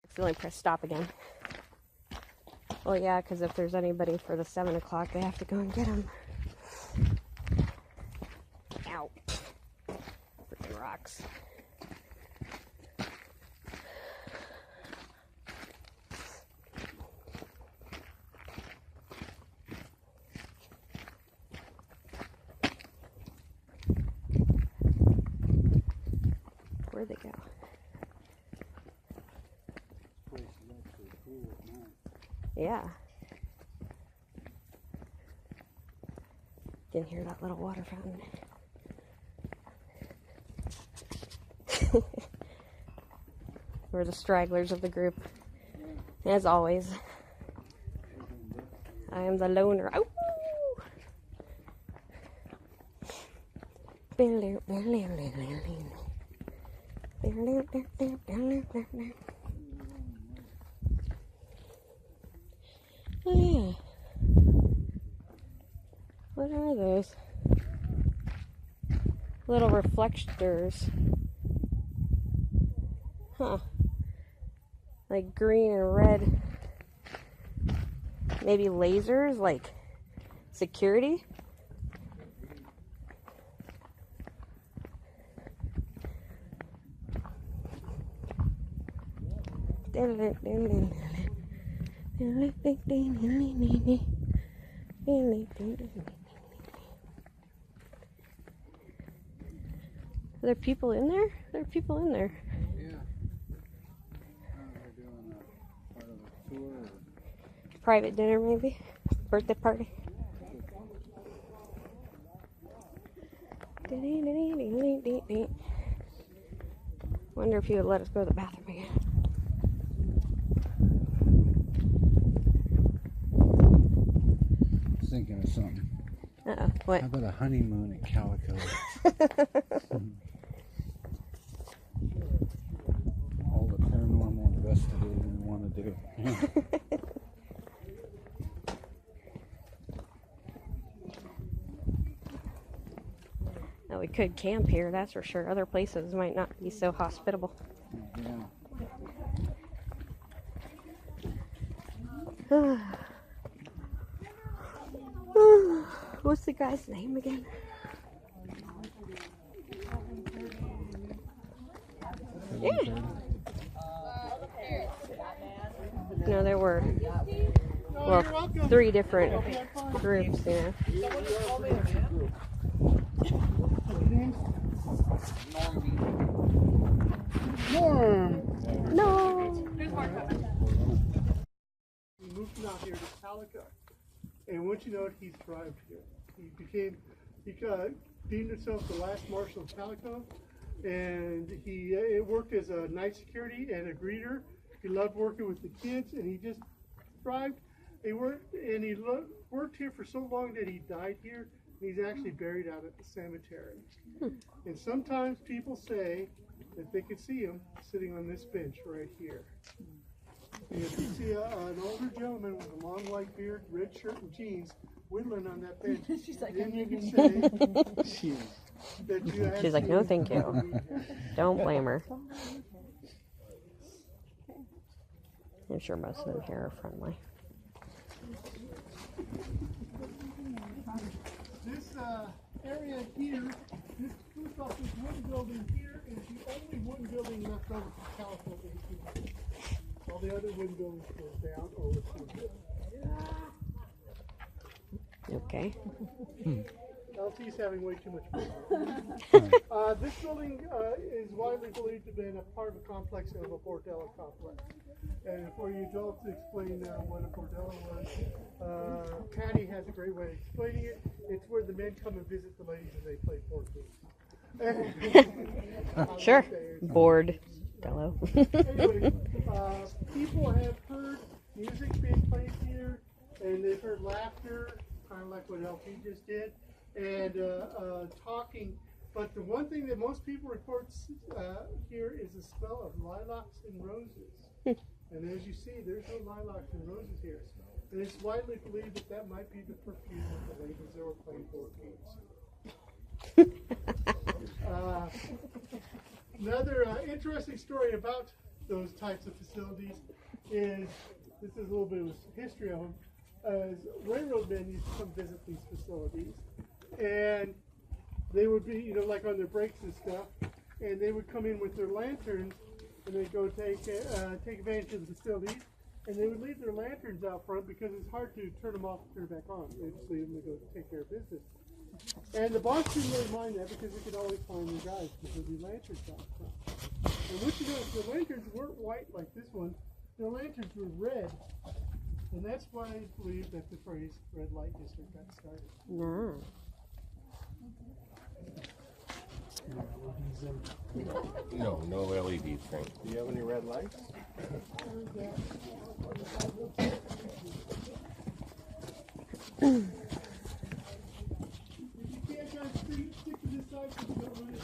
Accidentally press stop again. Well, yeah, because if there's anybody for the 7 o'clock, they have to go and get them. Ow. Freaking rocks. Where'd they go? Yeah. You can hear that little water fountain. We're the stragglers of the group. As always. I am the loner. Oh! Oh yeah. What are those? Little reflectors. Huh. Like green and red. Maybe lasers, like security? Are there people in there? There are people in there. Yeah. They're doing a part of a tour. Or... Private dinner, maybe? Birthday party? Wonder if he would let us go to the bathroom again. Thinking of something. Uh-oh, what? How about a honeymoon at Calico? All the paranormal investigating we want to do. Now, we could camp here, that's for sure. Other places might not be so hospitable. Yeah. What's the guy's name again? Yeah. No, there were, well, 3 different groups, you know. No. He moved out here to Calico, and once you know it, he thrived here. He deemed himself the last marshal of Calico, and he worked as a night security and a greeter. He loved working with the kids, and he just thrived. He worked here for so long that he died here. He's actually buried out at the cemetery. And sometimes people say that they could see him sitting on this bench right here. And if you see an older gentleman with a long white beard, red shirt, and jeans whittling on that bench, then you can say that you She's like, no, thank you. Don't blame her. I'm sure most of them here are friendly. This area here, this post office wooden building here is the only wooden building left over from Calico 1800. All the other wooden buildings closed down or were closed. Okay. LT's having way too much fun. This building is widely believed to have been a part of a complex of a bordello complex. And for you adults to explain what a bordello was, Patty has a great way of explaining it. It's where the men come and visit the ladies and they play board games. Sure. Bored. Hello. Anyway, people have heard music being played here, and they've heard laughter, kind of like what LP just did, and talking. But the one thing that most people report here is the smell of lilacs and roses. And as you see, there's no lilacs and roses here. And it's widely believed that that might be the perfume of the ladies that were playing board games. Another interesting story about those types of facilities is, this is a little bit of history of them, as railroad men used to come visit these facilities, and they would be, like on their breaks and stuff, and they would come in with their lanterns, and they'd go take advantage of the facilities, and they would leave their lanterns out front because it's hard to turn them off and turn them back on. They just leave them to go take care of business. And the boss didn't really mind that because they could always find their guys because there'd be lanterns out front. And what you notice, the lanterns weren't white like this one. The lanterns were red. And that's why I believe that the phrase red light district got started. No. No LED thing. Do you have any red lights? You can't guys stick to this side because you don't run it.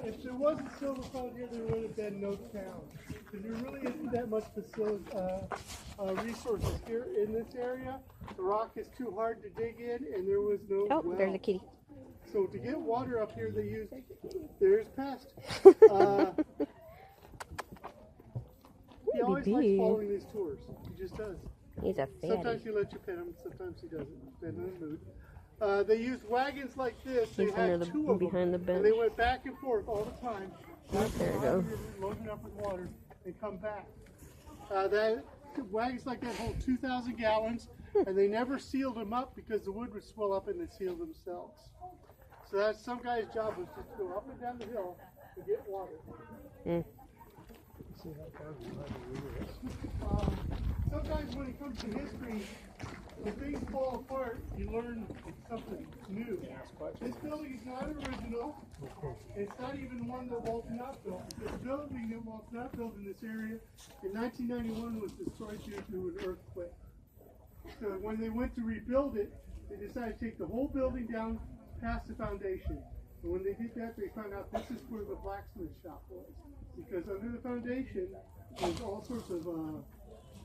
If there wasn't silver found here, there would have been no town. Because there really isn't that much resources here in this area. The rock is too hard to dig in, and there was no Oh, well. there's a kitty. So to get water up here, they used. There's pest. He always likes following these tours. He just does. He's a Sometimes fatty. you let you pet him, sometimes he doesn't, depending on the mood. They used wagons like this. They He's had under the- two of them. behind the bench. And they went back and forth all the time. Oh, there you go. Loading up with water and come back. That wagons like that hold 2,000 gallons, and they never sealed them up because the wood would swell up and they seal themselves. So that's some guy's job was just to go up and down the hill to get water. Sometimes when it comes to history, when things fall apart, you learn something new. This building is not original. It's not even one that Walt Knott built. The building that Walt Knott built in this area in 1991 was destroyed due to an earthquake. So when they went to rebuild it, they decided to take the whole building down past the foundation. And when they did that, they found out this is where the blacksmith shop was. Because under the foundation was all sorts of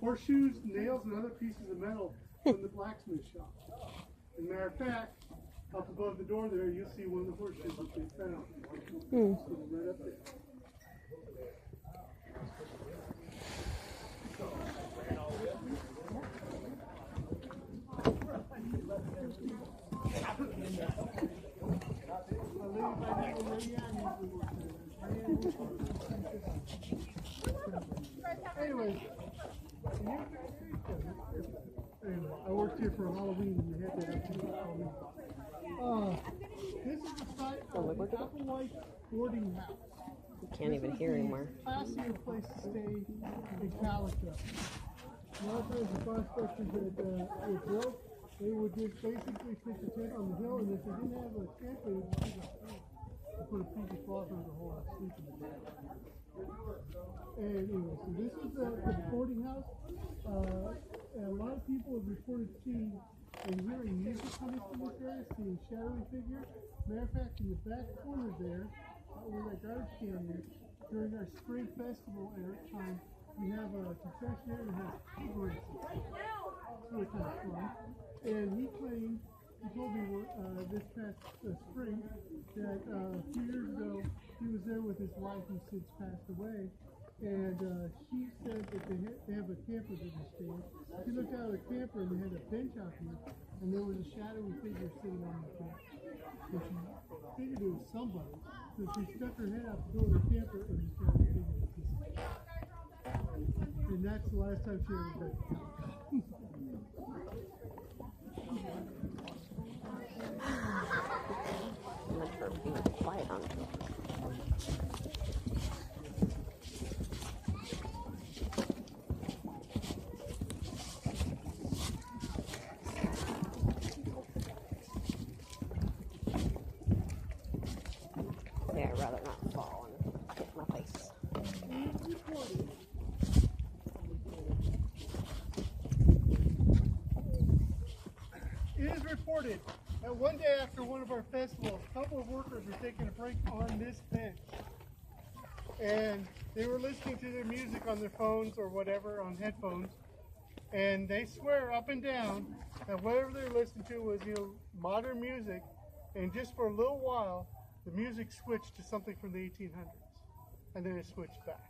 horseshoes, nails, and other pieces of metal from the blacksmith shop. As a matter of fact, up above the door there, you'll see one of the horseshoes that they found. It's right up there. Anyway, I worked here for Halloween and they had that up here for Halloween. This is the site of the Applewhite boarding house. You can't even hear anymore. Classier place to stay in Calico. A lot of times the prospectors that were broke, they would just basically pitch a tent on the hill, and if they didn't have a tent, they would put a piece of cloth over the hole and sleep in the bed. And anyway, so this is the boarding house. And a lot of people have reported seeing and hearing music coming from this area, seeing shadowy figures. Matter of fact, in the back corner there, where that garbage can is, during our spring festival time, we have a concessionaire that has keyboards. It's really kind of fun. And he claimed, he told me this past spring, that a few years ago, he was there with his wife who since passed away. And she said that they have a camper that they stay in. She looked out of the camper and they had a bench out here, and there was a shadowy figure sitting on the bench. So she figured it was somebody. So she stuck her head out the door of the camper and the shadowy figure was disappeared. And that's the last time she ever got the house. I'm not sure if being quiet on it. Yeah, I'd rather not fall and hit my face. It is reported One day after one of our festivals, a couple of workers were taking a break on this bench. And they were listening to their music on their phones or whatever, on headphones. And they swear up and down that whatever they were listening to was, modern music. And just for a little while, the music switched to something from the 1800s. And then it switched back.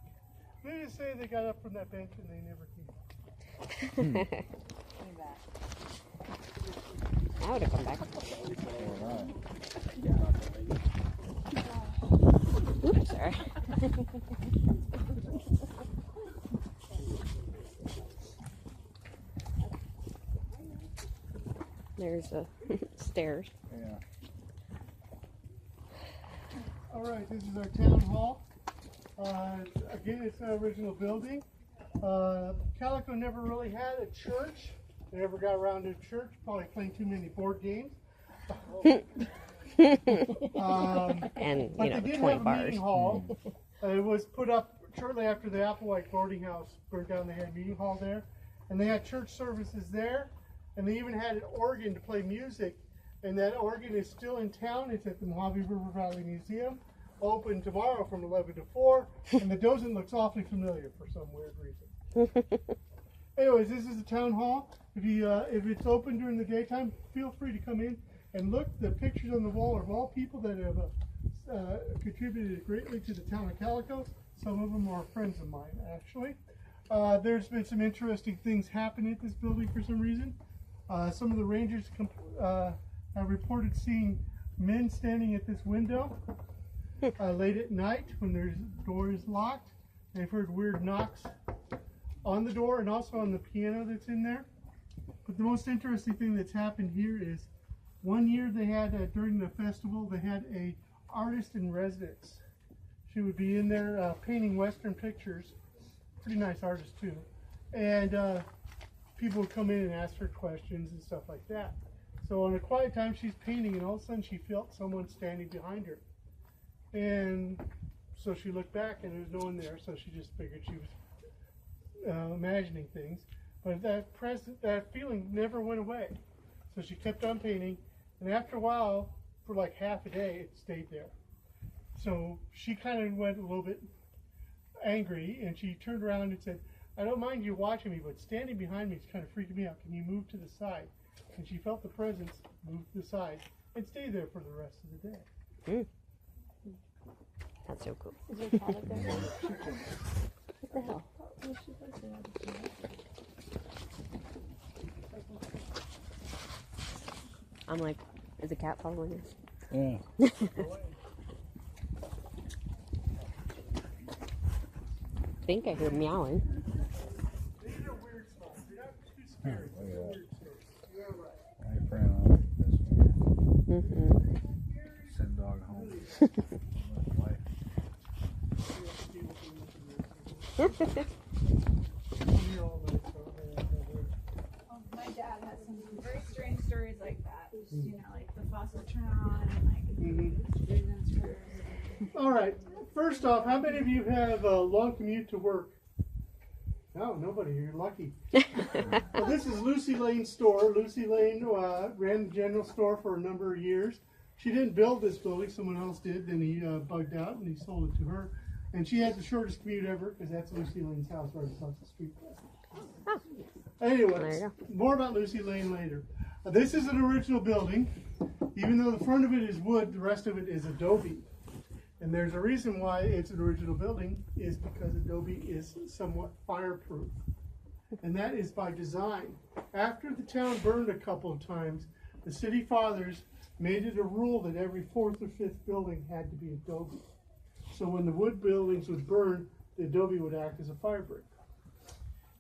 They just say they got up from that bench and they never came back. I would have come back. Oops, sorry. There's the stairs. Yeah. All right, this is our town hall. Again, it's an original building. Calico never really had a church. They never got around to church, probably playing too many board games. And, But they did 20 have a bars. meeting hall. It was put up shortly after the Applewhite boarding house burned down. They had a meeting hall there. And they had church services there. And they even had an organ to play music. And that organ is still in town. It's at the Mojave River Valley Museum. Open tomorrow from 11 to 4. And the dozent looks awfully familiar for some weird reason. Anyways, this is the town hall. If it's open during the daytime, feel free to come in and look. The pictures on the wall are of all people that have contributed greatly to the town of Calico. Some of them are friends of mine, actually. There's been some interesting things happening at this building for some reason. Some of the rangers have reported seeing men standing at this window late at night when their door is locked. They've heard weird knocks on the door and also on the piano that's in there. But the most interesting thing that's happened here is one year they had, during the festival, they had a artist in residence. She would be in there painting Western pictures. Pretty nice artist too. And people would come in and ask her questions and stuff like that. So on a quiet time she's painting and all of a sudden she felt someone standing behind her. And so she looked back and there was no one there, so she just figured she was imagining things, but that feeling never went away. So she kept on painting, and after a while, for like half a day, it stayed there. So she kind of went a little bit angry, and she turned around and said, "I don't mind you watching me, but standing behind me is kind of freaking me out. Can you move to the side?" And she felt the presence move to the side and stay there for the rest of the day. That's so cool. Is there a cat up there? What the hell? I'm like, is a cat following us? Yeah. I think I hear meowing. These are weird spots. They're not too scary. Oh, yeah. Weird spots. You're right. My friend on this one. Mm-hmm. Send dog home. Life. My dad has some very strange stories like that. You know, like the faucet turn on and like screws and screws. All right. First off, how many of you have a long commute to work? No, nobody. You're lucky. Well, this is Lucy Lane's store. Lucy Lane ran the general store for a number of years. She didn't build this building. Someone else did. Then he bugged out and he sold it to her. And she had the shortest commute ever because that's Lucy Lane's house right across the street. Anyways, more about Lucy Lane later. This is an original building. Even though the front of it is wood, the rest of it is adobe. And there's a reason why it's an original building is because adobe is somewhat fireproof. And that is by design. After the town burned a couple of times, the city fathers made it a rule that every fourth or fifth building had to be adobe. So when the wood buildings would burn, the adobe would act as a fire break.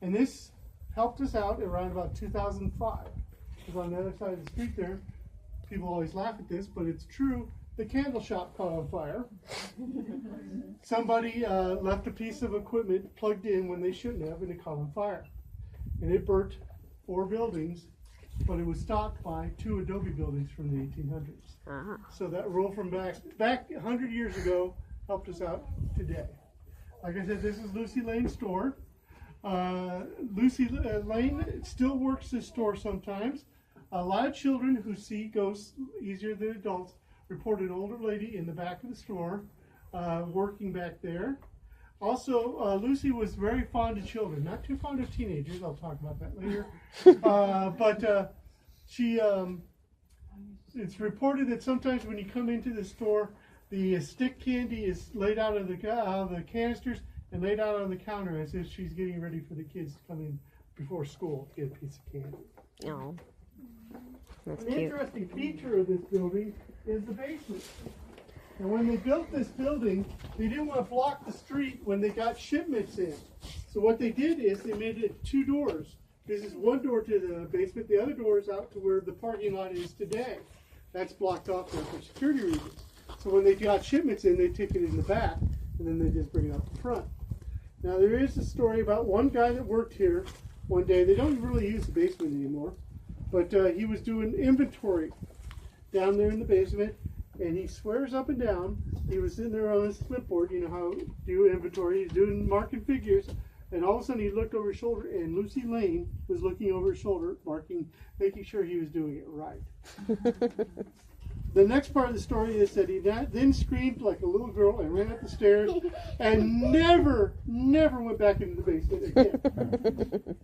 And this helped us out around about 2005. Because on the other side of the street there, people always laugh at this, but it's true, the candle shop caught on fire. Somebody left a piece of equipment plugged in when they shouldn't have, and it caught on fire. And it burnt 4 buildings, but it was stopped by 2 adobe buildings from the 1800s. So that rule from back 100 years ago helped us out today. Like I said, this is Lucy Lane's store. Lucy Lane still works this store sometimes. A lot of children who see ghosts easier than adults report an older lady in the back of the store working back there. Also, Lucy was very fond of children, not too fond of teenagers. I'll talk about that later. But it's reported that sometimes when you come into the store, the stick candy is laid out of the canisters and laid out on the counter as if she's getting ready for the kids to come in before school to get a piece of candy. Oh, that's An cute. interesting feature of this building is the basement. And when they built this building, they didn't want to block the street when they got shipments in. So what they did is they made it 2 doors. This is one door to the basement. The other door is out to where the parking lot is today. That's blocked off there for security reasons. So when they got shipments in, they take it in the back, and then they just bring it up the front. Now there is a story about one guy that worked here one day. They don't really use the basement anymore, but he was doing inventory down there in the basement, and he swears up and down he was sitting there on his clipboard. You know how you do inventory. He's doing marking figures, and all of a sudden he looked over his shoulder, and Lucy Lane was looking over his shoulder, making sure he was doing it right. The next part of the story is that he then screamed like a little girl and ran up the stairs and never went back into the basement again.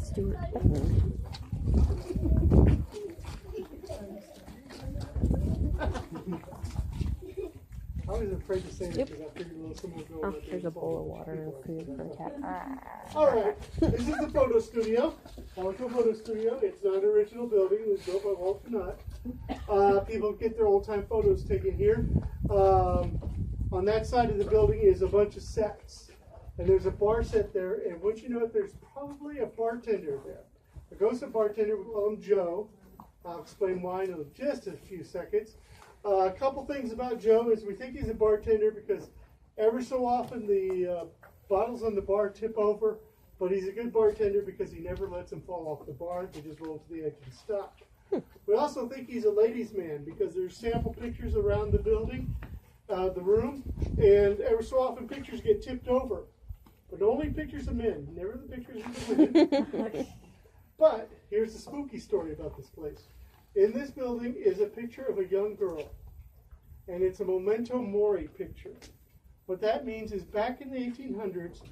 Stuart. I was afraid to say it because I figured someone would go. Oh, there's a bowl of water and food for a cat. All right, this is the photo studio, Calico Photo Studio. It's not an original building. It was built by Walter Knott. People get their old-time photos taken here. On that side of the building is a bunch of sets, and there's a bar set there. And once you know it, there's probably a bartender there. A ghost bartender, we call him Joe. I'll explain why in just a few seconds. A couple things about Joe is we think he's a bartender because ever so often the bottles on the bar tip over, but he's a good bartender because he never lets them fall off the bar. They just roll to the edge and stop. We also think he's a ladies' man because there's sample pictures around the building, the room, and ever so often pictures get tipped over. But only pictures of men, never the pictures of the women. But here's the spooky story about this place. In this building is a picture of a young girl, and it's a memento mori picture. What that means is back in the 1800s,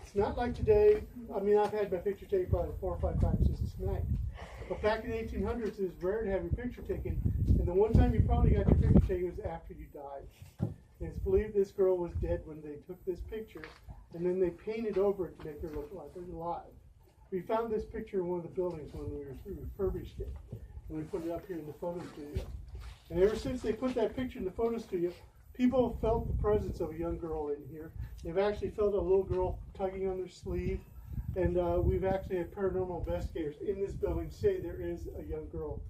it's not like today. I mean, I've had my picture taken probably 4 or 5 times just tonight. But back in the 1800s, it was rare to have your picture taken, and the one time you probably got your picture taken was after you died. And it's believed this girl was dead when they took this picture, and then they painted over it to make her look like her alive. We found this picture in one of the buildings when we refurbished it. And we put it up here in the photo studio. And ever since they put that picture in the photo studio, people have felt the presence of a young girl in here. They've actually felt a little girl tugging on their sleeve. And we've actually had paranormal investigators in this building say there is a young girl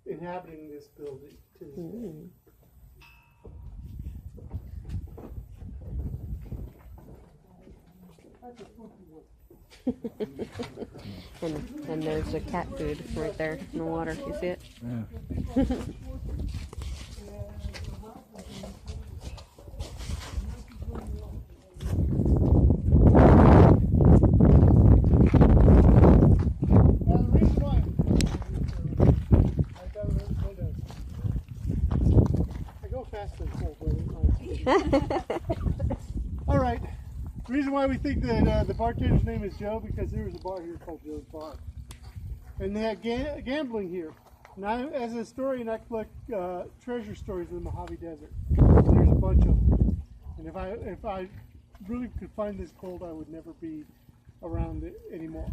inhabiting this building to this day. That's a funky one. And there's a cat food right there in the water. You see it? Yeah. I go faster than cold weather. All right. The reason why we think that the bartender's name is Joe because there was a bar here called Joe's Bar, and they had gambling here. Now, as a historian, I collect treasure stories of the Mojave Desert. There's a bunch of them, and if I really could find this gold, I would never be around it anymore.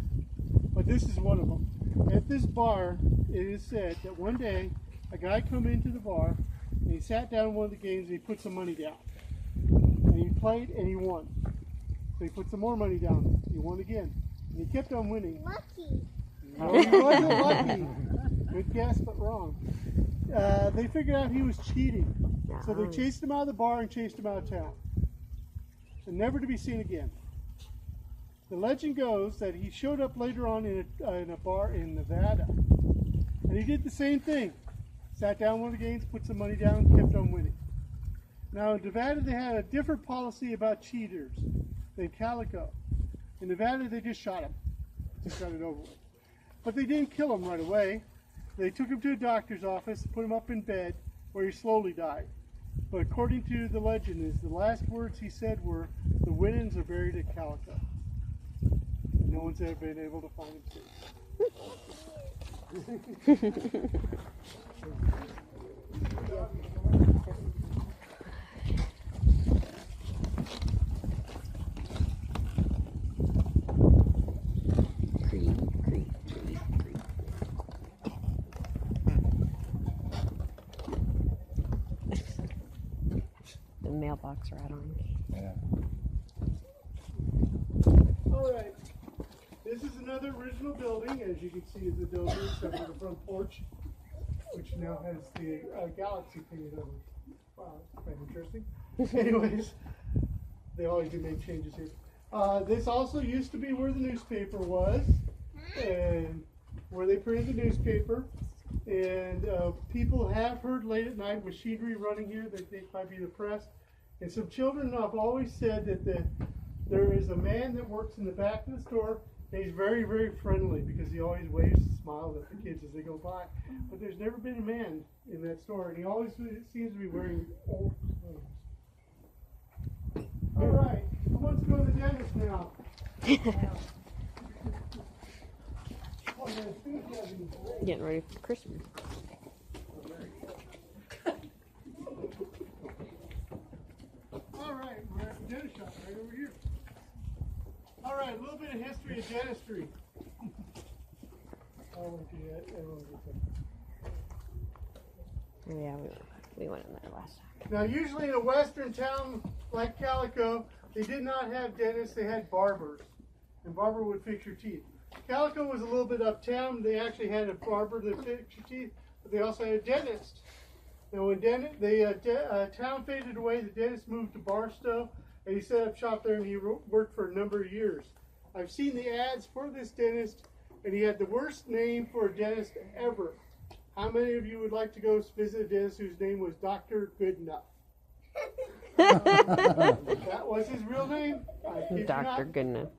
But this is one of them. At this bar, it is said that one day a guy come into the bar and he sat down in one of the games and he put some money down, and he played and he won. So he put some more money down. He won again. And he kept on winning. Lucky. No, he wasn't lucky. Good guess, but wrong. They figured out he was cheating. So they chased him out of the bar and chased him out of town. And never to be seen again. The legend goes that he showed up later on in a bar in Nevada. And he did the same thing. Sat down one of the games, put some money down, kept on winning. Now in Nevada they had a different policy about cheaters than Calico. In Nevada they just shot him. Just got it over with. But they didn't kill him right away. They took him to a doctor's office, put him up in bed, where he slowly died. But according to the legend, is the last words he said were, "The Winans are buried at Calico." And no one's ever been able to find him since. The mailbox right on. Yeah. Alright, this is another original building, as you can see is the building, except for the front porch, which now has the galaxy painted over it. Wow, that's quite interesting. Anyways, they always do make changes here. This also used to be where the newspaper was, and where they printed the newspaper. And people have heard late at night machinery running here that they might be the press. And some children have always said that there is a man that works in the back of the store, and he's very, very friendly because he always waves and smiles at the kids as they go by. But there's never been a man in that store, and he always seems to be wearing old clothes. All right, who wants to go to the dentist now? Getting ready for Christmas. All right, we're at the dentist shop right over here. All right, a little bit of history of dentistry. I won't do that. Everyone gets it. Yeah, we went in there last time. Now, usually in a western town like Calico, they did not have dentists, they had barbers. And barber would fix your teeth. Calico was a little bit uptown. They actually had a barber that fixed your teeth, but they also had a dentist. And when the town faded away, the dentist moved to Barstow, and he set up shop there, and he worked for a number of years. I've seen the ads for this dentist, and he had the worst name for a dentist ever. How many of you would like to go visit a dentist whose name was Dr. Goodenough? That was his real name? Dr. Goodenough.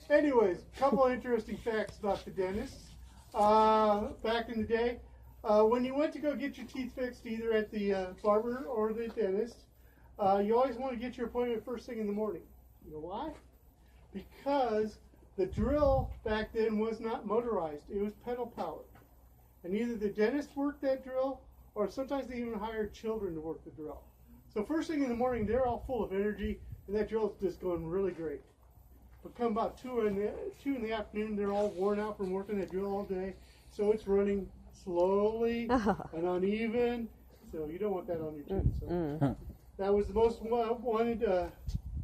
Anyways, a couple of interesting facts about the dentists. Back in the day, when you went to go get your teeth fixed, either at the barber or the dentist, you always want to get your appointment first thing in the morning. You know why? Because the drill back then was not motorized. It was pedal powered. And either the dentist worked that drill, or sometimes they even hired children to work the drill. So first thing in the morning, they're all full of energy, and that drill's just going really great. But come about 2 in the afternoon, they're all worn out from working that drill all day. So it's running slowly and uneven. So you don't want that on your teeth. So that was the most wanted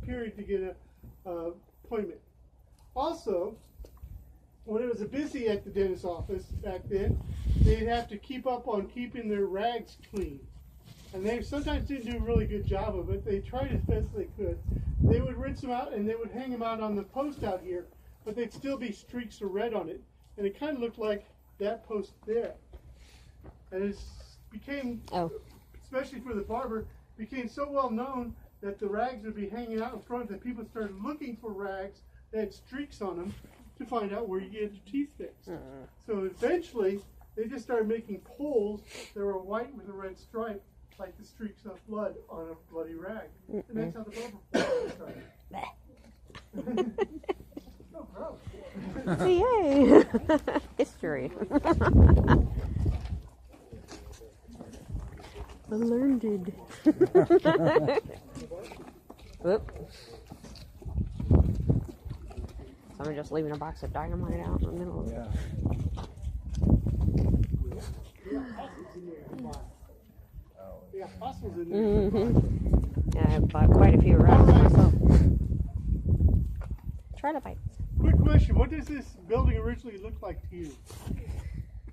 period to get an appointment. Also, when it was busy at the dentist's office back then, they'd have to keep up on keeping their rags clean. And they sometimes didn't do a really good job of it. They tried as best they could. They would rinse them out and they would hang them out on the post out here, but they'd still be streaks of red on it. And it kind of looked like that post there. And it became, especially for the barber, became so well known that the rags would be hanging out in front that people started looking for rags that had streaks on them to find out where you get your teeth fixed. So eventually, they just started making poles that were white with a red stripe, like the streaks of blood on a bloody rag. And that's how the barber started. Oh, gross. Yay! History. I learned it. Whoop. Someone just leaving a box of dynamite out in the middle of it. Yeah, fossils in there. Yeah, I bought quite a few rocks myself. Trilobites. Quick question, what does this building originally look like to you?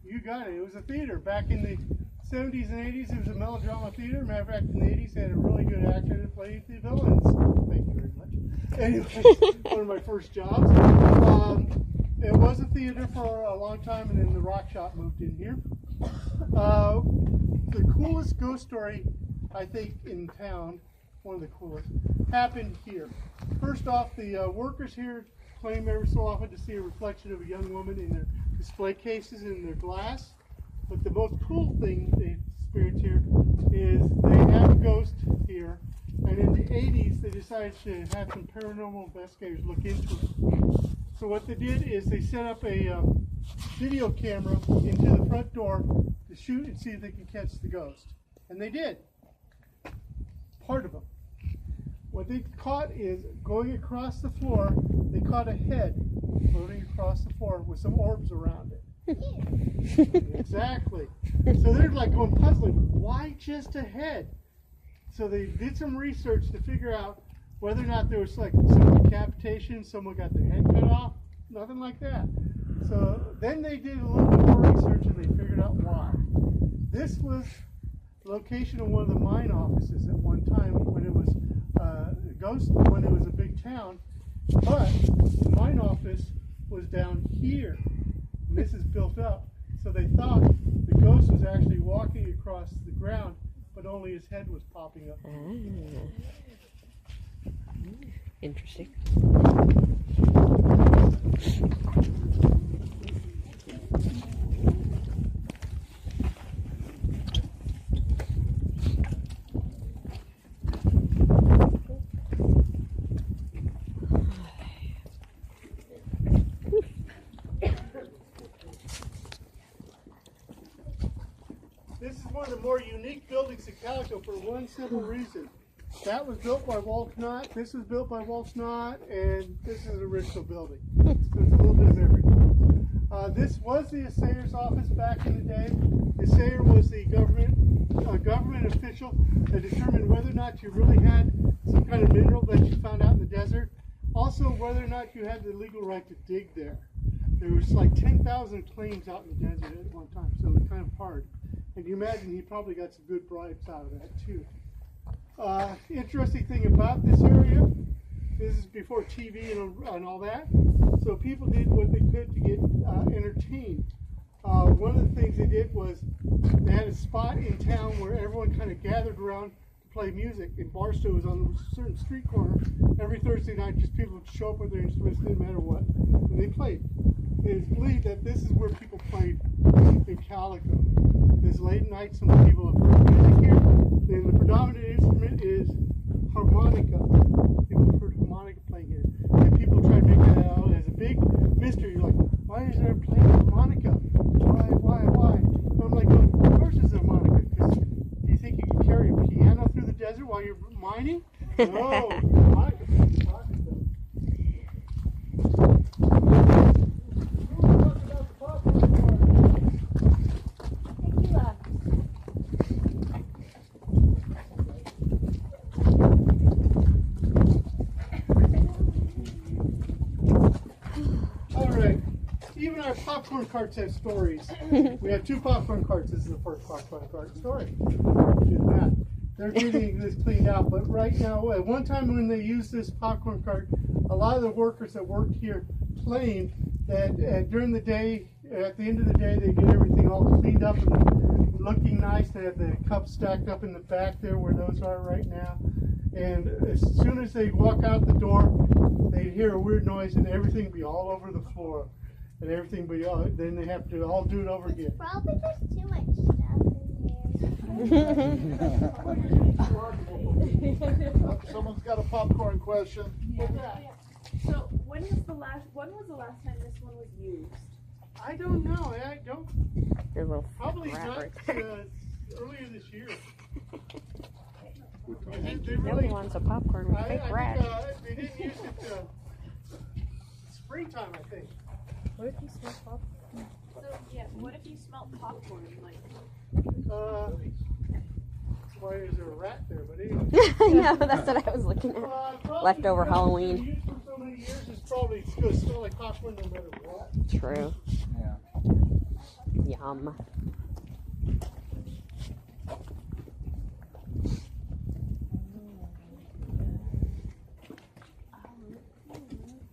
You got it. It was a theater. Back in the 70s and 80s, it was a melodrama theater. Matter of fact, in the 80s, they had a really good actor that played the villains. Thank you very much. Anyway, one of my first jobs. It was a theater for a long time, and then the rock shop moved in here. The coolest ghost story, I think, in town one of the coolest, happened here. First off, the workers here claim every so often to see a reflection of a young woman in their display cases in their glass. But the most cool thing they experience here is they have a ghost here, and in the 80s they decided to have some paranormal investigators look into it. So what they did is they set up a video camera into the front door to shoot and see if they can catch the ghost. And they did. Part of them. What they caught is going across the floor, they caught a head floating across the floor with some orbs around it. Exactly. So they're like going puzzling, why just a head? So they did some research to figure out whether or not there was like some decapitation, someone got their head cut off, nothing like that. So then they did a little bit more research and they figured out why. This was the location of one of the mine offices at one time when it was when it was a big town, but the mine office was down here. And this is built up, so they thought the ghost was actually walking across the ground, but only his head was popping up. Interesting. This is one of the more unique buildings in Calico for one simple reason. That was built by Walt Knott, this was built by Walt Knott, and this is an original building. So it's a little bit of everything. This was the assayer's office back in the day. The assayer was the government official that determined whether or not you really had some kind of mineral that you found out in the desert. Also, whether or not you had the legal right to dig there. There was like 10,000 claims out in the desert at one time, so it was kind of hard. And you imagine he probably got some good bribes out of that too. Interesting thing about this area, this is before TV and all that, so people did what they could to get entertained. One of the things they did was they had a spot in town where everyone kind of gathered around to play music, and Barstow was on a certain street corner. Every Thursday night, just people would show up with their instruments, no matter what, and they played. It is believed that this is where people played in Calico. This late night, some people have heard music here. Then the predominant instrument is harmonica. People have heard harmonica playing here. And people try to make that out as a big mystery. You're like, why is there playing harmonica? Why? And I'm like, well, of course it's a harmonica. Because do you think you can carry a piano through the desert while you're mining? No, harmonica. Popcorn carts have stories. We have 2 popcorn carts. This is the first popcorn cart story. They're getting this cleaned out, but right now, at one time when they used this popcorn cart, a lot of the workers that worked here claimed that during the day, at the end of the day, they get everything all cleaned up and looking nice. They have the cups stacked up in the back there where those are right now. And as soon as they walk out the door, they'd hear a weird noise and everything be all over the floor. And everything, but then they have to all do it over again. Probably just too much stuff in there. Someone's got a popcorn question. So when was the last time this one was used? I don't know. I don't. Your little Probably rat not right there. earlier this year. Nobody wants a popcorn with fake rat. They didn't use it springtime, I think. What if you smell popcorn? So yeah, what if you smelled popcorn? Like, Why is there a rat there? But anyway. No, that's what I was looking at. Leftover Halloween. Used for so many years, it's probably going to smell like popcorn no matter what. True. Yeah. Yum.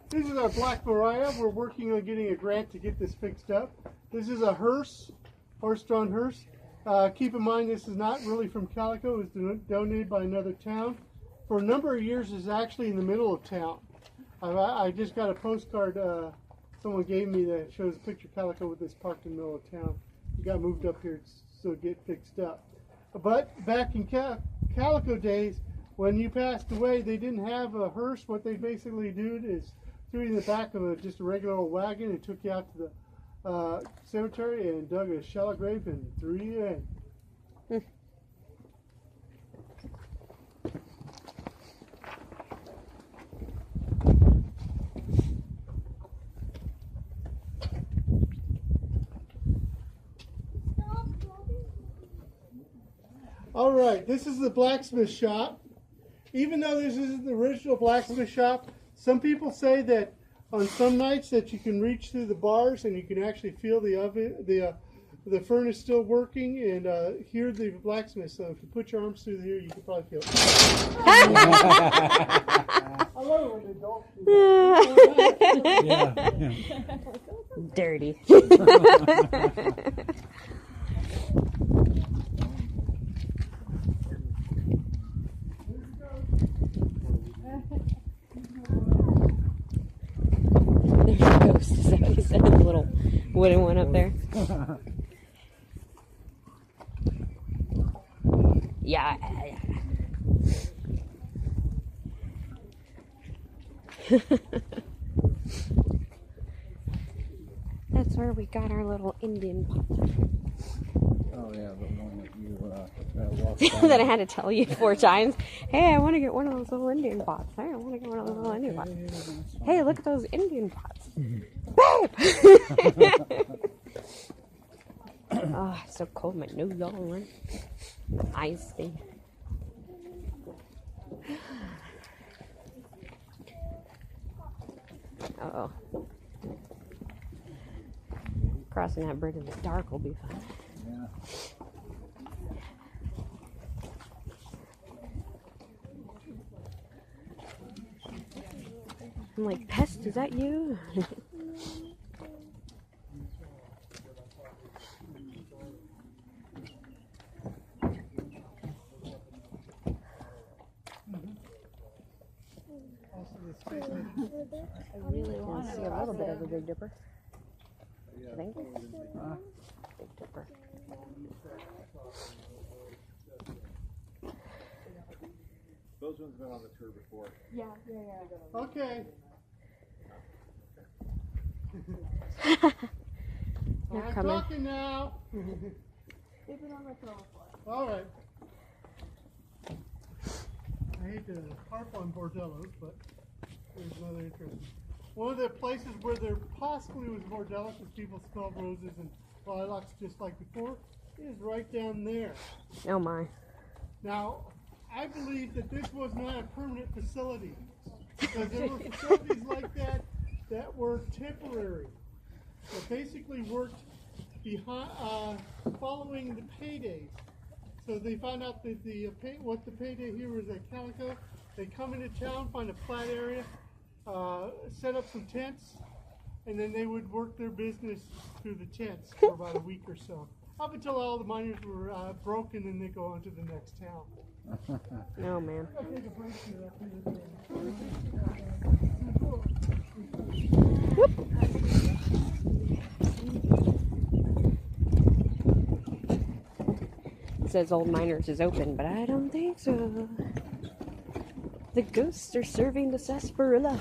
This is our Black Mariah. We're working on getting a grant to get this fixed up. This is a hearse, horse-drawn hearse. Keep in mind this is not really from Calico. It was donated by another town. for a number of years is actually in the middle of town. I just got a postcard someone gave me that shows a picture of Calico with this parked in the middle of town. It got moved up here so it get fixed up. But back in Calico days, when you passed away, they didn't have a hearse. What they basically did is threw you in the back of just a regular old wagon and took you out to the cemetery and dug a shallow grave and threw you in. All right, this is the blacksmith shop. Even though this isn't the original blacksmith shop, some people say that on some nights that you can reach through the bars and you can actually feel the oven, the furnace still working, and hear the blacksmith. So if you put your arms through here, you can probably feel it. I love it when they don't do that. Dirty. There's a ghost, is that what you said? The little wooden one up there. Yeah. That's where we got our little Indian pot. Oh yeah, the one that you walked That I had to tell you 4 times. Hey, I want to get one of those little Indian pots. Hey, I want to get one of those little Indian pots. Hey, look at those Indian pots. Babe! Oh, it's so cold. My nose all right. My eyes sting. Uh-oh. Crossing that bridge in the dark will be fun. Yeah. I'm like, Pest, is that you? I really want to see a little bit of the Big Dipper. I think. Big Dipper. Those ones have been on the tour before. Okay. They're I'm coming. talking now. All right. I hate to harp on bordellos, but there's another interesting. One of the places where there possibly was bordellos because people smelled roses and lilacs just like before is right down there. Oh my. Now, I believe that this was not a permanent facility because there were facilities like that that were temporary, that basically worked behind, following the paydays. So they found out that what the payday here was at Calico. They come into town, find a flat area, set up some tents, and then they would work their business through the tents for about a week or so, up until all the miners were broken, and they go on to the next town. Oh man. It says Old Miners is open, but I don't think so. The ghosts are serving the sarsaparilla.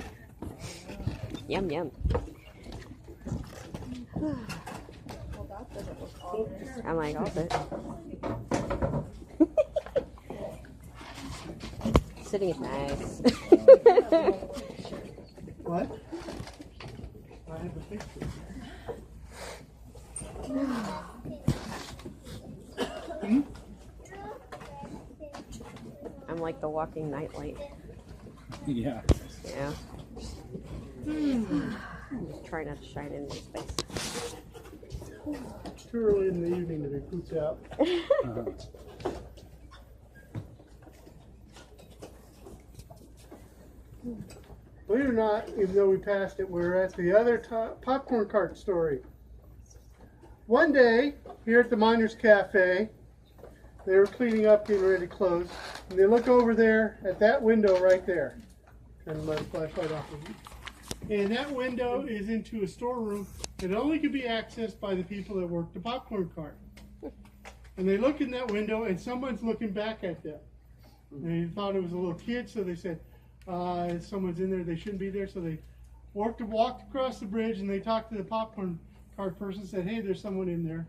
Yum yum. I'm like, I'll sit. Sitting is nice. What? I have a picture. I'm like the walking nightlight. Yeah. Yeah. Try not to shine in my space. It's too early in the evening to be poops out. Believe it or not, even though we passed it, we're at the other popcorn cart story. One day, here at the Miners Cafe, They were cleaning up, getting ready to close. And they look over there at that window right there. Turn my flashlight off. And that window is into a storeroom that only could be accessed by the people that work the popcorn cart. And they look in that window and someone's looking back at them. And they thought it was a little kid, so they said, someone's in there, they shouldn't be there. So they walked across the bridge and they talked to the popcorn cart person and said, hey, there's someone in there.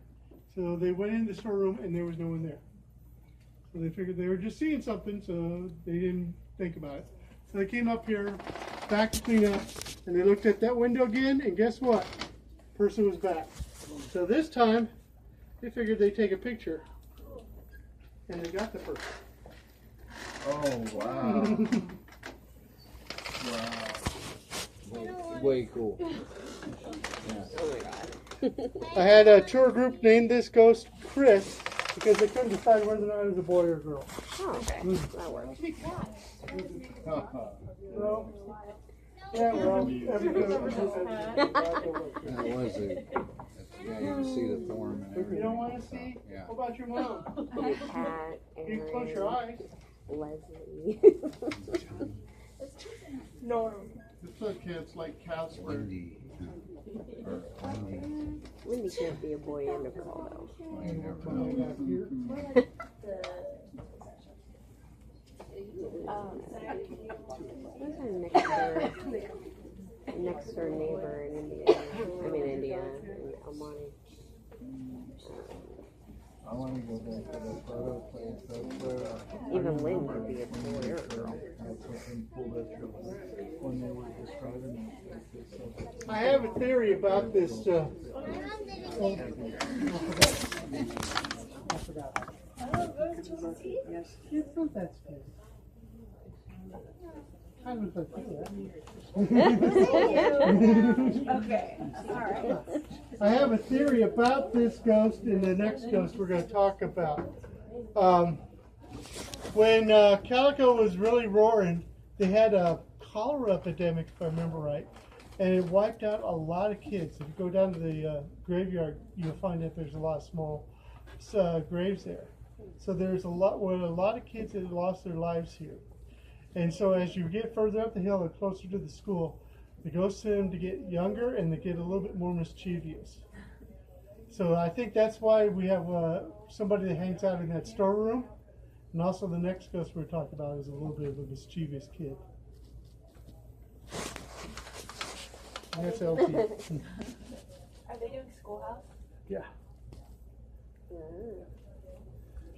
So they went in the storeroom and there was no one there. So they figured they were just seeing something, so they didn't think about it. So they came up here, back to clean up, and they looked at that window again, and guess what? Person was back. So this time, they figured they'd take a picture, and they got the person. Oh, wow. Wow. Way cool. Oh my god. I had a tour group named this ghost Chris, because they couldn't decide whether or not it was a boy or a girl. Oh, okay. That works. So, yeah, well, That was a, yeah, you can see the form and if you everything. don't want to see, Yeah. what about your mom? Your cat You can close your eyes. Leslie. It's okay, it's like Casper. Wendy. Or Wendy. Wendy can't be a boy and a girl though. I never know. Back here. Who's our next door neighbor in India? In Almani. I want to go back to the photo place. That's where Even Lynn could be a boy or a girl. that's something cool that you're when they were describing it. I have a theory about this. I forgot. Yes, it's not that space. I was like, Okay, alright. I have a theory about this ghost and the next ghost we're going to talk about. When Calico was really roaring, they had a cholera epidemic, if I remember right, and it wiped out a lot of kids. If you go down to the graveyard, you'll find that there's a lot of small graves there. So there's a lot of kids that lost their lives here. And so as you get further up the hill and closer to the school, the ghosts tend to get younger and they get a little bit more mischievous. So I think that's why we have somebody that hangs out in that storeroom. And also the next ghost we're talking about is a little bit of a mischievous kid. And that's LT. Are they doing Schoolhouse? Yeah.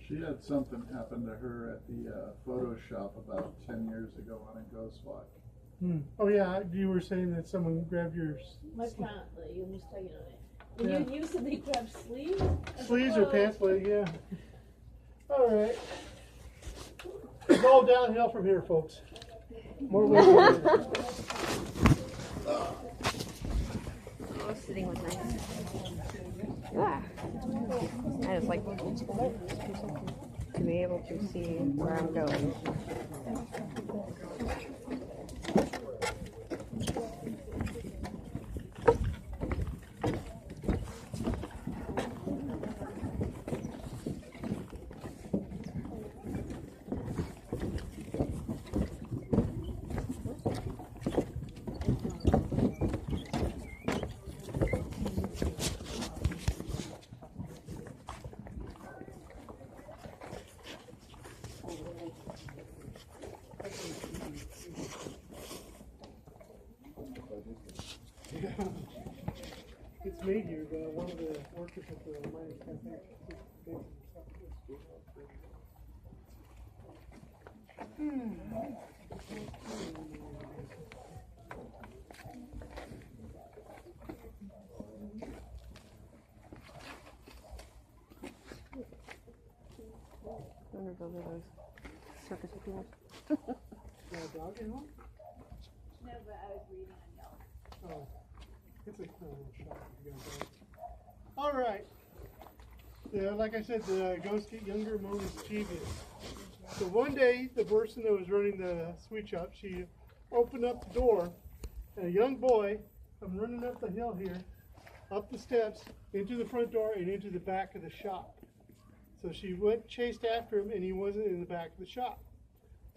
She had something happen to her at the photo shop about 10 years ago on a ghost walk. Oh yeah, you were saying that someone grabbed yours. Apparently, you must tell you know it. Yeah. And you said they grab sleeves? Sleeves or pants leg, yeah. All right. It's all downhill from here, folks. More ways. Oh, sitting was nice. Ah. I just like to be able to see where I'm going. It's made here, one of the workers at the mining cafe. I wonder if those are those circus appeals. A dog in one? No, but I was reading on Yelp. Oh, it's a cool little shop. You gotta go. All right. Like I said, the ghosts get younger, more mischievous. So one day, the person that was running the sweet shop, she opened up the door, and a young boy come running up the hill here, up the steps, into the front door, and into the back of the shop. So she chased after him, and he wasn't in the back of the shop.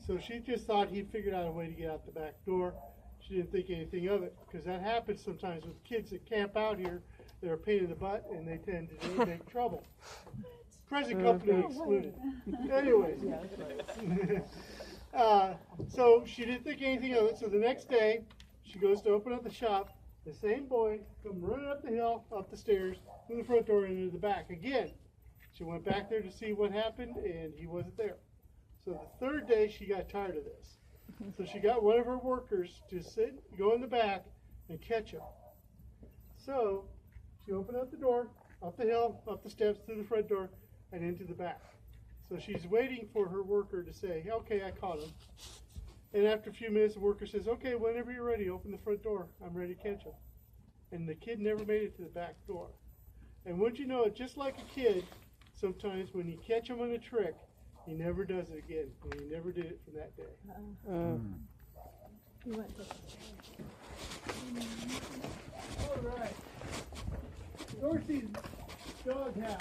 So she just thought he'd figured out a way to get out the back door. She didn't think anything of it, because that happens sometimes with kids that camp out here. They're a pain in the butt, and they tend to make trouble. Present company excluded. Anyways. So she didn't think anything of it. So the next day, she goes to open up the shop. The same boy come running up the hill, up the stairs, through the front door, and into the back again. She went back there to see what happened, and he wasn't there. So the third day, she got tired of this. So she got one of her workers to go in the back and catch him. So she opened up the door, up the hill, up the steps, through the front door, and into the back. So she's waiting for her worker to say, okay, I caught him. And after a few minutes, the worker says, okay, whenever you're ready, open the front door. I'm ready to catch him. And the kid never made it to the back door. And wouldn't you know it, just like a kid, sometimes when you catch him on a trick, he never does it again. And he never did it from that day. All right. Dorsey's dog house.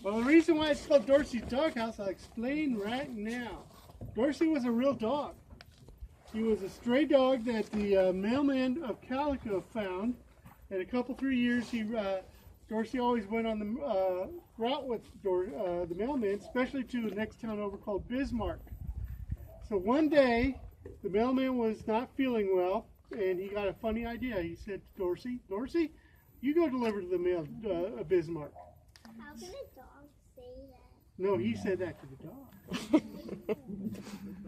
Well, the reason why it's called Dorsey's Doghouse, I'll explain right now. Dorsey was a real dog. He was a stray dog that the mailman of Calico found. In a couple, 3 years, Dorsey always went on the route with the mailman, especially to the next town over called Bismarck. So one day, the mailman was not feeling well, and he got a funny idea. He said to Dorsey, Dorsey, you go deliver to the mail Bismarck. How can a dog say that? No, he said that to the dog.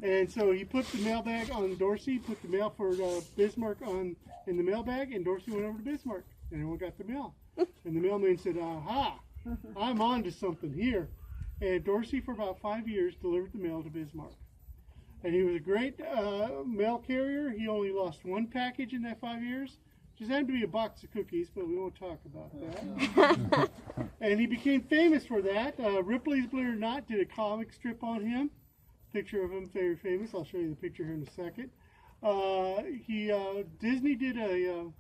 And so he put the mail bag on Dorsey, put the mail for Bismarck in the mail bag, and Dorsey went over to Bismarck, and everyone got the mail. And the mailman said, aha, I'm on to something here. And Dorsey, for about 5 years, delivered the mail to Bismarck. And he was a great mail carrier. He only lost one package in that 5 years. Just happened to be a box of cookies, but we won't talk about that. And he became famous for that. Ripley's, believe it or not, did a comic strip on him. Picture of him, very famous. I'll show you the picture here in a second. Disney did a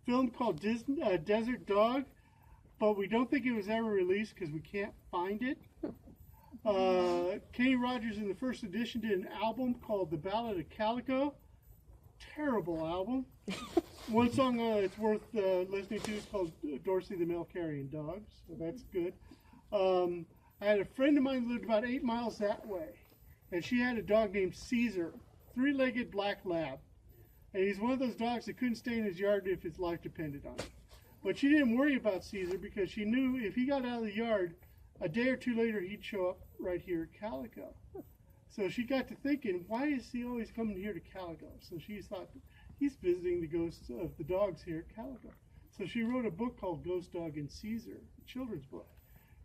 film called Desert Dog, but we don't think it was ever released because we can't find it. Kenny Rogers in the first edition did an album called The Ballad of Calico. Terrible album. One song it's worth listening to is called Dorsey the Mail Carrying Dog, so that's good. I had a friend of mine who lived about 8 miles that way, and she had a dog named Caesar, 3-legged black lab. And he's one of those dogs that couldn't stay in his yard if his life depended on it. But she didn't worry about Caesar because she knew if he got out of the yard, a day or two later he'd show up right here at Calico. So she got to thinking, why is he always coming here to Calico? So she thought, he's visiting the ghosts of the dogs here at Calico. So she wrote a book called Ghost Dog and Caesar, a children's book.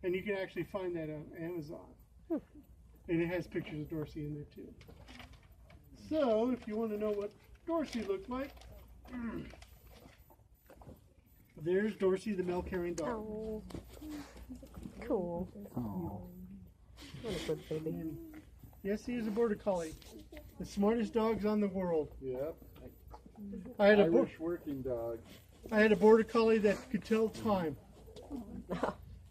And you can actually find that on Amazon. And it has pictures of Dorsey in there too. So if you want to know what Dorsey looked like, there's Dorsey the mail carrying dog. Oh, cool. Oh. What a good baby. Yes, he is a border collie. The smartest dogs on the world. Yep. I had a Irish working dog. I had a border collie that could tell time.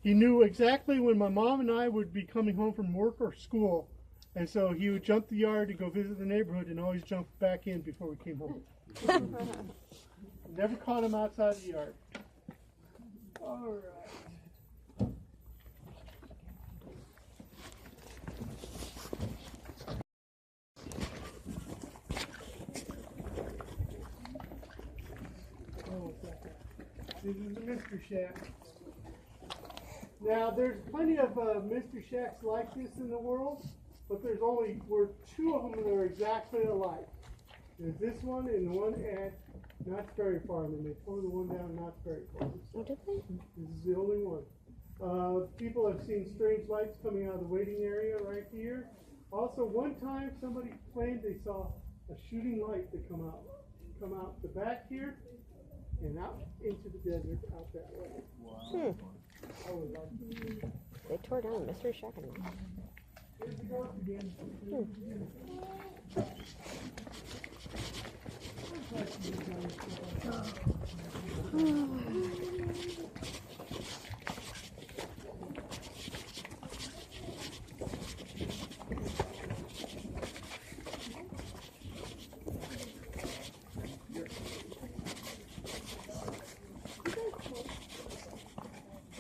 He knew exactly when my mom and I would be coming home from work or school, and so he would jump the yard to go visit the neighborhood and always jump back in before we came home. Never caught him outside the yard. All right. This is the Mystery Shack. Now, there's plenty of Mystery Shacks like this in the world, but there's only 2 of them that are exactly alike. There's this one and the one at Knott's Berry Farm, and they tore the one down at Knott's Berry Farm. Oh, did they? This is the only one. People have seen strange lights coming out of the waiting area right here. Also, one time somebody claimed they saw a shooting light that come out the back here and out into the desert out that way. Wow. They tore down the Mystery Shack. Here's the ghost again.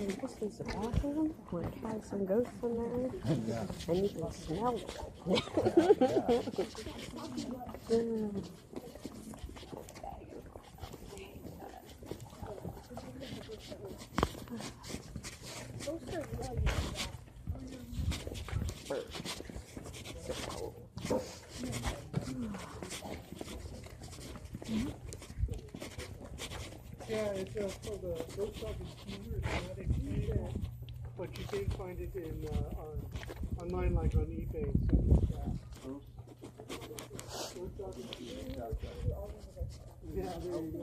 this is the bathroom. Where it has some ghosts in there. And you can smell it. Yeah, it's called the Ghost Town. It's not expensive, but you can find it in online, like on eBay and stuff like that. Yeah, there you go.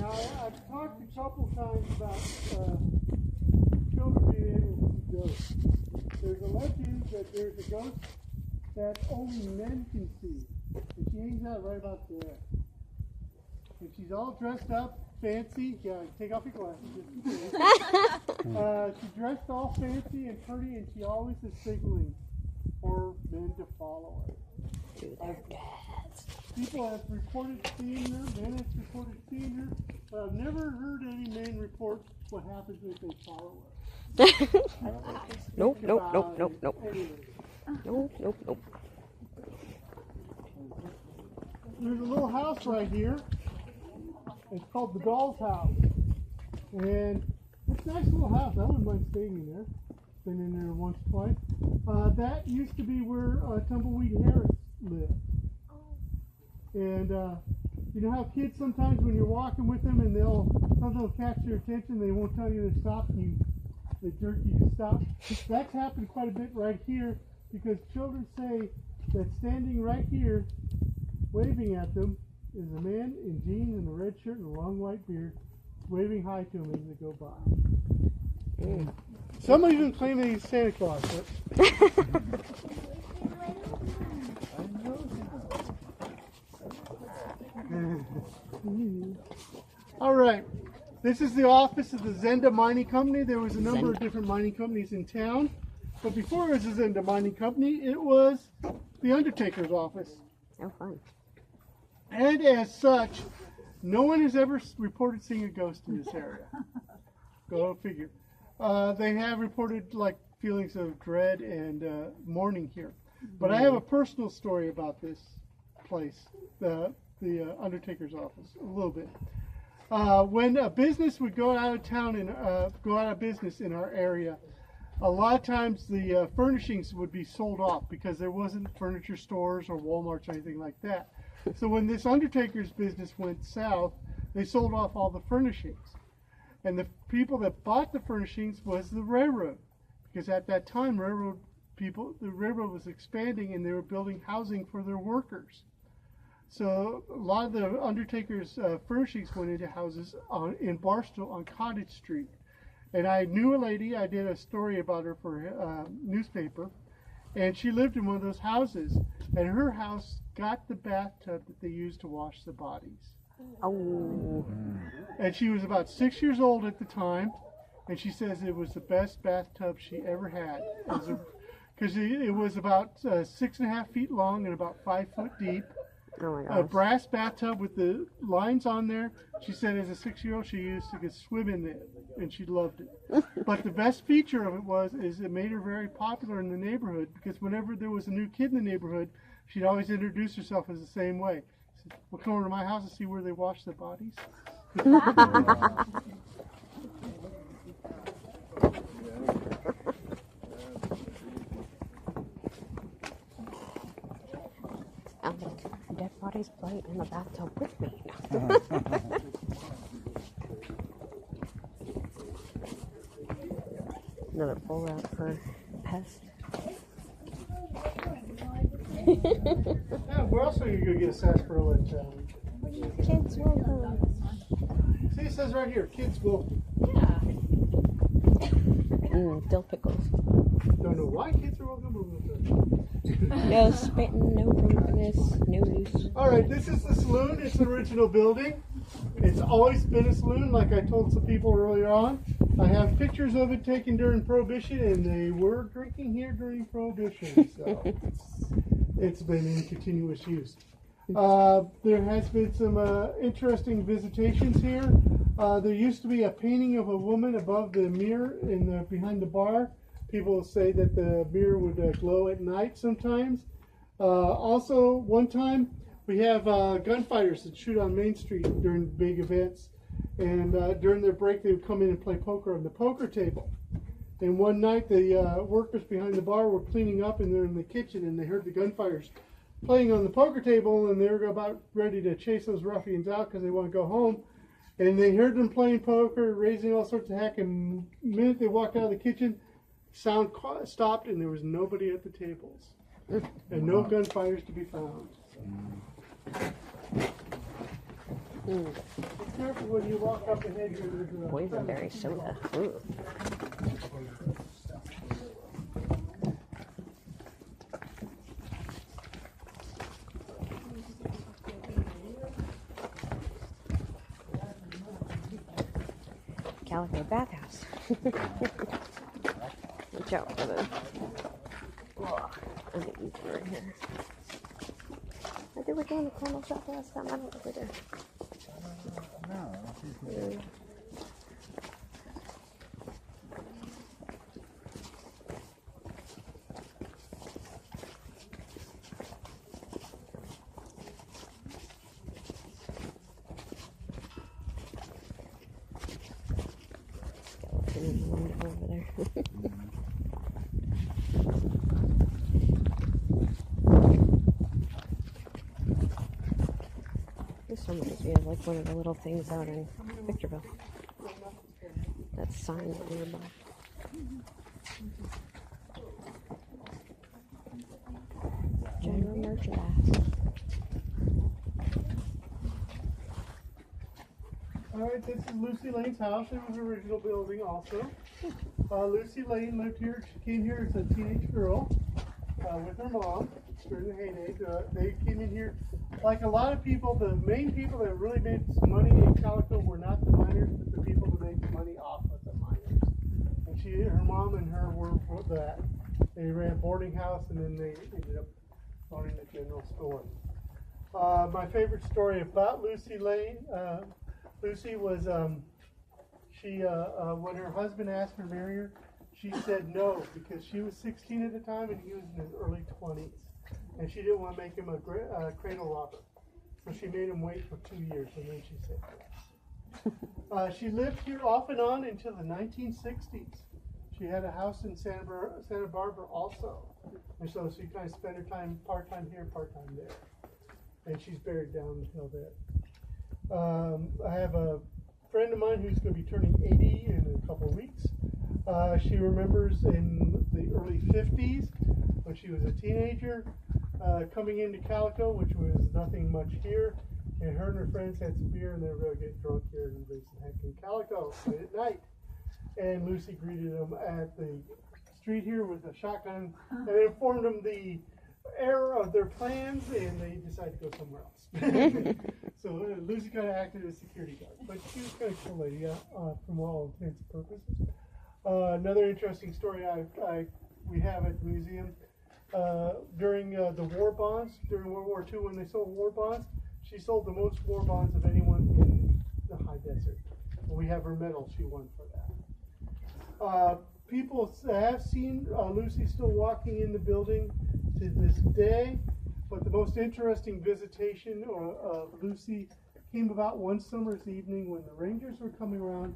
Now, I've talked a couple times about children being able to see ghosts. There's a legend that there's a ghost that only men can see. And she hangs out right about there. And she's all dressed up, fancy. Yeah, take off your glasses. She's dressed all fancy and pretty, and she always is signaling for men to follow her. To their deaths. People have reported seeing her, men have reported seeing her, but I've never heard any men report what happens if they follow her. Nope. Anyway. Nope. There's a little house right here. It's called the Doll's House. And it's a nice little house. I wouldn't mind staying in there. Been in there once or twice. That used to be where Tumbleweed Harris lived. And you know how kids sometimes when you're walking with them and they'll catch your attention, they won't tell you to stop, and they jerk you to stop. That's happened quite a bit right here because children say that standing right here, waving at them, is a man in jeans and a red shirt and a long white beard, waving hi to them as they go by. Some even claim that he's Santa Claus. All right. This is the office of the Zenda Mining Company. There was a number of different mining companies in town. But before it was the Zenda Mining Company, it was the Undertaker's office. Oh, fun. And as such, no one has ever reported seeing a ghost in this area. Go figure. They have reported like feelings of dread and mourning here. But I have a personal story about this place, the Undertaker's office, a little bit. When a business would go out of town and go out of business in our area, a lot of times the furnishings would be sold off because there wasn't furniture stores or Walmarts or anything like that. So when this Undertaker's business went south, they sold off all the furnishings. And the people that bought the furnishings was the railroad. Because at that time, the railroad was expanding and they were building housing for their workers. So a lot of the Undertaker's furnishings went into houses in Barstow on Cottage Street. And I knew a lady, I did a story about her for a newspaper, and she lived in one of those houses. And her house got the bathtub that they used to wash the bodies. Oh. And she was about 6 years old at the time, and she says it was the best bathtub she ever had. Because it was about 6.5 feet long and about 5 foot deep. Oh my gosh. A brass bathtub with the lines on there. She said as a 6-year-old she used to get swim in it, and she loved it. But the best feature of it is it made her very popular in the neighborhood, because whenever there was a new kid in the neighborhood, she'd always introduce herself as the same way. She said, "We'll come over to my house and see where they wash the bodies." I'm like, dead bodies play in the bathtub with me. Another pull out for pest. Yeah, where else are you going to get a sarsaparilla in town? Kids welcome. See, it says right here, kids will. Dill pickles. Don't know why kids are welcome. No spitting, no drunkenness, no use. Alright, this is the saloon. It's an original building. It's always been a saloon, like I told some people earlier on. I have pictures of it taken during Prohibition, and they were drinking here during Prohibition, so it's been in continuous use. There has been some interesting visitations here. There used to be a painting of a woman above the mirror behind the bar. People say that the mirror would glow at night sometimes. Also, one time we have gunfighters that shoot on Main Street during big events. And during their break, they would come in and play poker on the poker table. And one night, the workers behind the bar were cleaning up, and they're in the kitchen, and they heard the gunfighters playing on the poker table, and they were about ready to chase those ruffians out because they want to go home. And they heard them playing poker, raising all sorts of heck, and the minute they walked out of the kitchen, sound stopped, and there was nobody at the tables. And no gunfighters to be found. Be careful when you walk up ahead here. Boysenberry soda. Ooh. Calico bathhouse. Watch out for them. Oh, I think these are in here. I think we're going to the corner shop last time. I don't know if we did. No. Skeleton in the window over there. This reminds me of like one of the little things out in Victorville. That sign nearby. General merchandise. Alright, this is Lucy Lane's house. It was the original building also. Lucy Lane lived here. She came here as a teenage girl with her mom during the heyday. They came in here. Like a lot of people, the main people that really made some money in Calico were not the miners, but the people who made money off of the miners. And her mom and her were that. They ran a boarding house, and then they ended up owning the general store. My favorite story about Lucy Lane, Lucy was, when her husband asked her to marry her, she said no, because she was 16 at the time and he was in his early 20s. And she didn't want to make him a cradle robber. So she made him wait for 2 years, and then she said yes. She lived here off and on until the 1960s. She had a house in Santa Barbara also. And so she kind of spent her time part-time here, part-time there. And she's buried down the hill there. I have a friend of mine who's going to be turning 80 in a couple of weeks. She remembers in the early 50s when she was a teenager coming into Calico, which was nothing much here. And her and her friends had some beer and they were going to get drunk here and raise some heck in Calico late at night. And Lucy greeted them at the street here with a shotgun and informed them the error of their plans, and they decided to go somewhere else. So Lucy kind of acted as security guard, but she was kind of cool lady from all intents and purposes. Another interesting story we have at the museum, during the war bonds, during World War II when they sold war bonds, she sold the most war bonds of anyone in the high desert. And we have her medal she won for that. People have seen Lucy still walking in the building to this day, but the most interesting visitation of Lucy came about one summer's evening when the Rangers were coming around.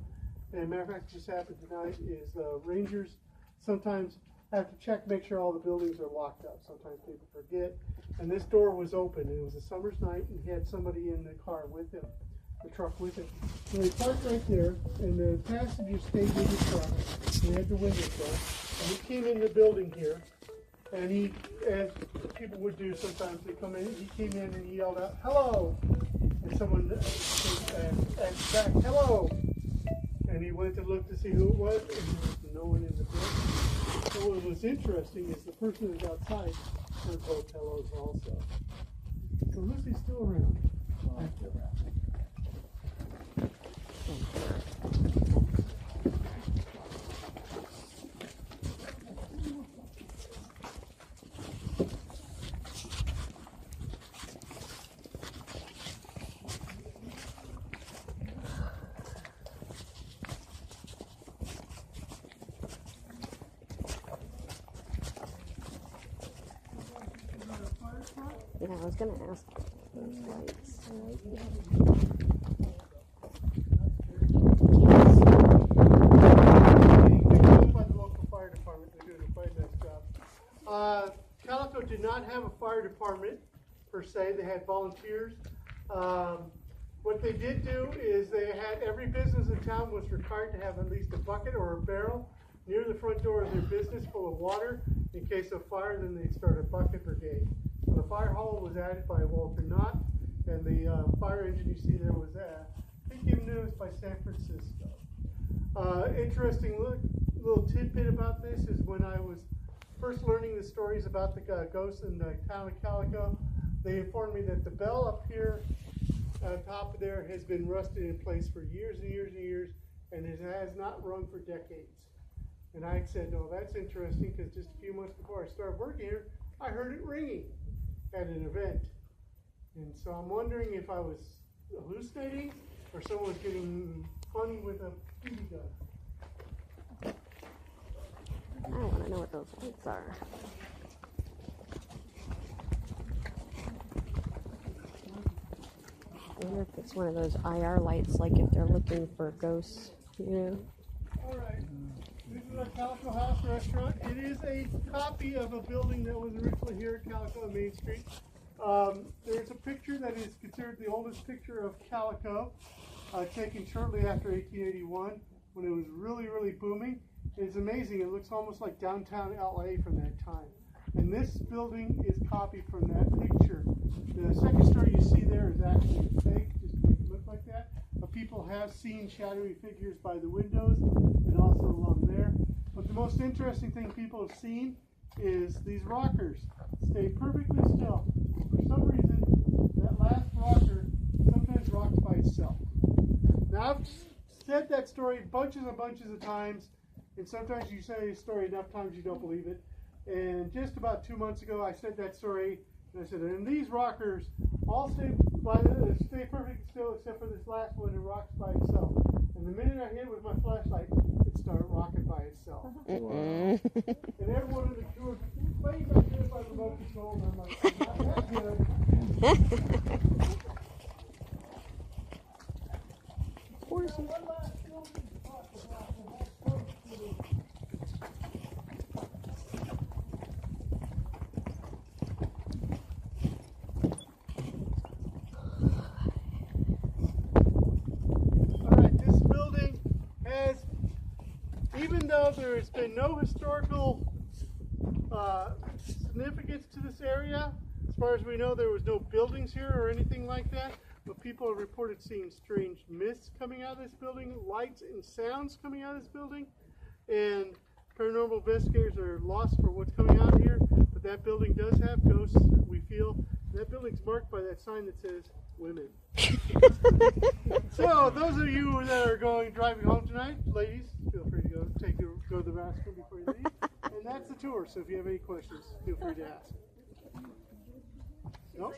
And a matter of fact, just happened tonight, is Rangers sometimes have to check, make sure all the buildings are locked up. Sometimes people forget. And this door was open, and it was a summer's night, and he had somebody in the car with him, the truck with him. So they parked right there, and the passenger stayed in the truck, and had the windows down. And he came in the building here, and he, as people would do sometimes, they come in, he came in and he yelled out, "Hello!" And someone asked back, "Hello!" And he went to look to see who it was, and there was no one in the building. So what was interesting is the person who's outside heard both hellos also. So Lucy's still around. Yeah, I was gonna ask those lights. By the local fire department, they're doing a quite nice job. Calico did not have a fire department per se. They had volunteers. What they did do is they had every business in town was required to have at least a bucket or a barrel near the front door of their business full of water. In case of fire, then they'd start a bucket brigade. So the fire hall was added by Walter Knott, and the fire engine you see there was given to us by San Francisco. Interesting little tidbit about this is when I was first learning the stories about the ghosts in the town of Calico, they informed me that the bell up here on top of there has been rusted in place for years and years and years, and it has not rung for decades. And I said, oh, that's interesting, because just a few months before I started working here, I heard it ringing at an event. And so I'm wondering if I was hallucinating or someone was getting funny with a BB gun. I want to know what those lights are. I wonder if it's one of those IR lights, like if they're looking for ghosts, you know? All right. This is our Calico House restaurant. It is a copy of a building that was originally here at Calico on Main Street. There's a picture that is considered the oldest picture of Calico, taken shortly after 1881, when it was really, really booming. It's amazing. It looks almost like downtown LA from that time. And this building is copied from that picture. The second story you see there is actually fake, just to make it look like that. But people have seen shadowy figures by the windows and also along there. But the most interesting thing people have seen is these rockers stay perfectly still. For some reason, that last rocker sometimes rocks by itself. Now, I've said that story bunches and bunches of times, and sometimes you say a story enough times you don't believe it. And just about 2 months ago, I said that story, and I said, and these rockers all stay perfectly still except for this last one, it rocks by itself. And the minute I hit it with my flashlight, it started rocking by itself. And everyone in the crew was way back there by the remote control, and I'm like, not that good. Horses. Even though there has been no historical significance to this area, as far as we know, there was no buildings here or anything like that, but people have reported seeing strange mists coming out of this building, lights and sounds coming out of this building, and paranormal investigators are lost for what's coming out of here, but that building does have ghosts, we feel. That building's marked by that sign that says women. So those of you that are driving home tonight, ladies, feel free to go to the restroom before you leave. And that's the tour. So if you have any questions, feel free to ask. Nope.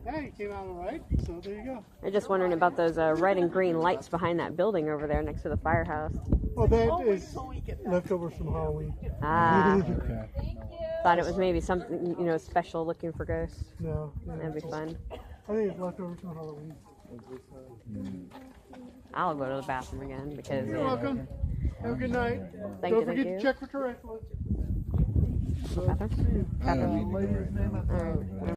Hey, you came out all right. So there you go. I'm just wondering about those red and green lights behind that building over there next to the firehouse. Well, that is leftovers from Halloween. Ah. Okay. Thought it was maybe something, you know, special looking for ghosts. No. That'd be fun. I think it's leftovers from Halloween. I'll go to the bathroom again because. You're welcome. Have a good night. Thank Don't you. forget to check for tarantulas. Bathroom? Lady's name All right.